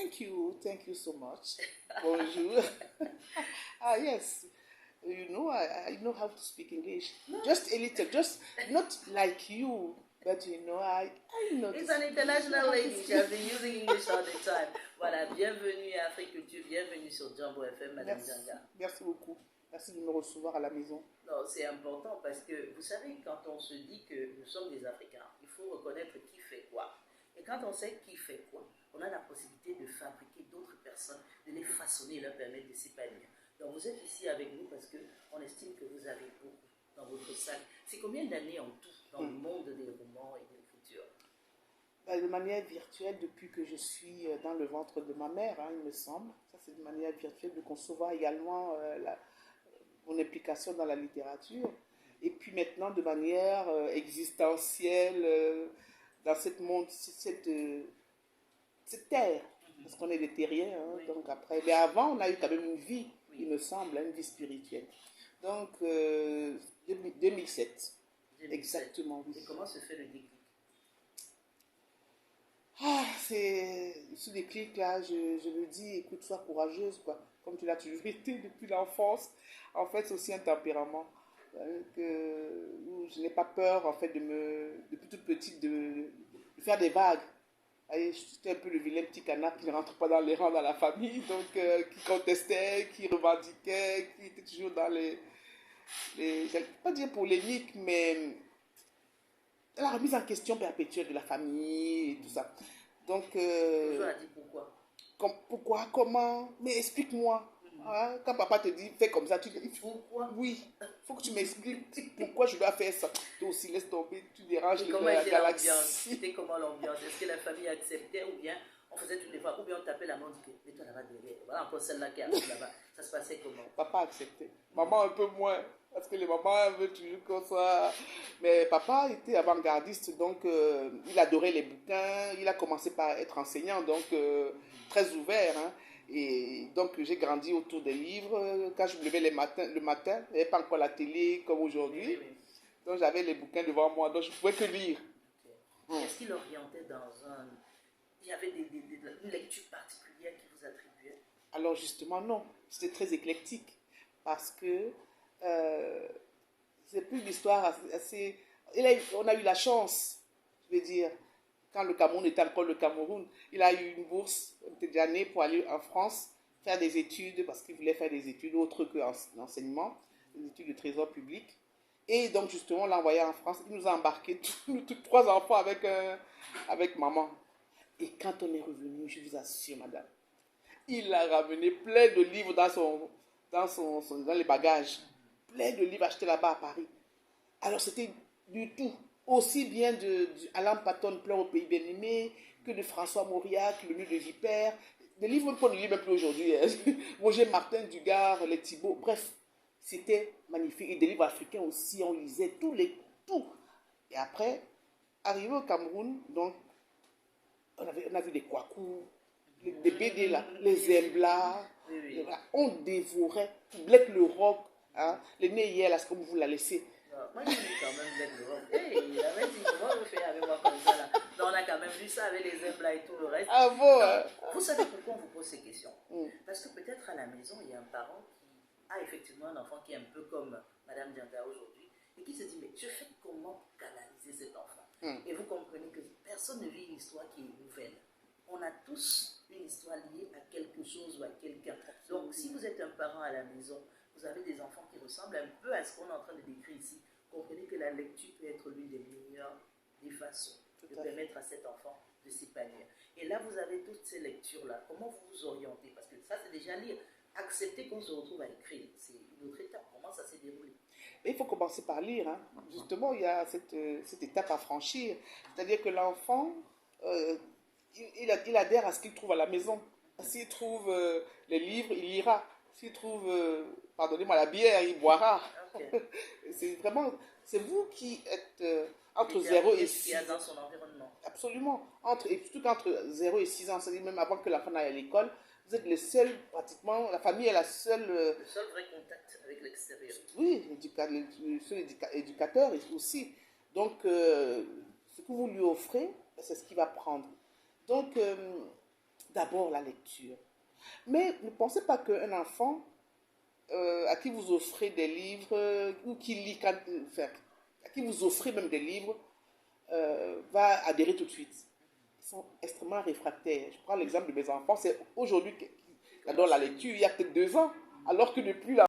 Thank you so much. Bonjour. Yes, I know how to speak English. Just a little, just not like you, but I know. It's an international lady. She has been using English all the time. Voilà, bienvenue à Africulture, bienvenue sur Jambo FM, Madame Djanga. Merci beaucoup. Merci de me recevoir à la maison. Non, c'est important parce que, vous savez, quand on se dit que nous sommes des Africains, il faut reconnaître qui fait quoi. Et quand on sait qui fait quoi, on a la possibilité de fabriquer d'autres personnes, de les façonner et leur permettre de s'épanouir. Donc vous êtes ici avec nous parce qu'on estime que vous avez beaucoup dans votre sac. C'est combien d'années en tout dans le monde des romans et de l'écriture? De manière virtuelle, depuis que je suis dans le ventre de ma mère, il me semble. Ça, c'est de manière virtuelle de concevoir également mon implication dans la littérature. Et puis maintenant, de manière existentielle, dans cette monde, cette terre, parce qu'on est des terriens. Oui. Donc après, mais avant, on a eu quand même une vie, il me semble, une vie spirituelle. Donc, 2007. Exactement. Oui. Et comment se fait le déclic? C'est ce déclic-là, je me dis, écoute, sois courageuse, quoi. Comme tu l'as toujours été depuis l'enfance. En fait, c'est aussi un tempérament. Où je n'ai pas peur, en fait, depuis toute petite, de faire des vagues. J'étais un peu le vilain petit canard qui ne rentre pas dans les rangs dans la famille, donc qui contestait, qui revendiquait, qui était toujours dans les je ne vais pas dire polémiques, mais la remise en question perpétuelle de la famille et tout ça. Donc, toujours a dit pourquoi. Pourquoi, comment, mais explique-moi. Quand papa te dit fais comme ça, tu dis pourquoi? Oui, il faut que tu m'expliques pourquoi je dois faire ça. Toi aussi, laisse tomber, tu déranges la galaxie. C'était comment l'ambiance? Est-ce que la famille acceptait ou bien on faisait toutes les fois, ou bien on tapait la main, on dit mets-toi là-bas derrière. Voilà encore celle-là qui arrive là-bas. Ça se passait comment? Papa acceptait. Maman un peu moins. Parce que les mamans veulent toujours qu'on soit... Mais papa était avant-gardiste, donc il adorait les bouquins. Il a commencé par être enseignant, donc très ouvert. Et donc j'ai grandi autour des livres. Quand je me levais le matin, il n'y avait pas encore la télé comme aujourd'hui. Oui. Donc j'avais les bouquins devant moi, donc je ne pouvais que lire. Okay. Est-ce qu'il orientait dans un... Il y avait une lecture particulière qui vous attribuait? Alors justement, non. C'était très éclectique. Parce que c'est plus l'histoire assez... On a eu la chance, je veux dire, quand le Cameroun était encore le Cameroun, il a eu une bourse d'année pour aller en France faire des études, parce qu'il voulait faire des études autres que l'enseignement, des études de trésor public. Et donc justement, on l'a envoyé en France. Il nous a embarqués, tous 3 enfants avec maman. Et quand on est revenu, je vous assure, madame, il a ramené plein de livres dans les bagages. Plein de livres achetés là-bas à Paris. Alors c'était du tout. Aussi bien de Alain Patton, Pleure au pays bien-aimé, que de François Mauriac, Le Nid de Vipère. Des livres qu'on ne lit même plus aujourd'hui. Roger Martin Dugard, Les Thibault. Bref, c'était magnifique. Et des livres africains aussi, on lisait tout. Et après, arrivé au Cameroun, donc, on a vu des Kwaku, des BD là, les Zembla. Oui. On dévorait Black le Rock, les Neyers, là, c'est comme vous la laissez. Moi, j'ai lu quand même Black le Rock. Il avait dit, comment vous faites avec moi comme ça là? Donc, on a quand même lu ça avec les Zembla et tout le reste. Ah bon? Donc, vous savez pourquoi on vous pose ces questions? Parce que peut-être à la maison, il y a un parent qui a effectivement un enfant qui est un peu comme Madame Djanga aujourd'hui et qui se dit, mais je fais comment pour canaliser cet enfant? Et vous comprenez que personne ne vit une histoire qui est nouvelle. On a tous une histoire liée à quelque chose ou à quelqu'un. Donc, si vous êtes un parent à la maison, vous avez des enfants qui ressemblent un peu à ce qu'on est en train de décrire ici, comprenez que la lecture peut être l'une des meilleures des façons de permettre à cet enfant de s'épanouir. Et là, vous avez toutes ces lectures-là. Comment vous vous orientez? Parce que ça, c'est déjà lire. Accepter qu'on se retrouve à écrire, c'est une autre étape. Comment ça s'est déroulé? Mais il faut commencer par lire. Justement, il y a cette étape à franchir. C'est-à-dire que l'enfant, il adhère à ce qu'il trouve à la maison. S'il trouve les livres, il lira. S'il trouve, pardonnez-moi, la bière, il boira. Okay. C'est vous qui êtes entre 0 et 6 ans. Dans son environnement. Absolument. Et surtout qu'entre 0 et 6 ans, c'est-à-dire même avant que l'enfant n'aille à l'école, vous êtes les seuls, pratiquement, la famille est la seule... Le seul vrai contact avec l'extérieur. Oui, le seul éducateur aussi. Donc, ce que vous lui offrez, c'est ce qu'il va prendre. Donc, d'abord la lecture. Mais ne pensez pas qu'un enfant à qui vous offrez des livres, ou qui lit, enfin, à qui vous offrez même des livres, va adhérer tout de suite. Ils sont extrêmement réfractaires. Je prends l'exemple de mes enfants, c'est aujourd'hui qu'ils adorent la lecture, il y a peut-être 2 ans, alors que depuis la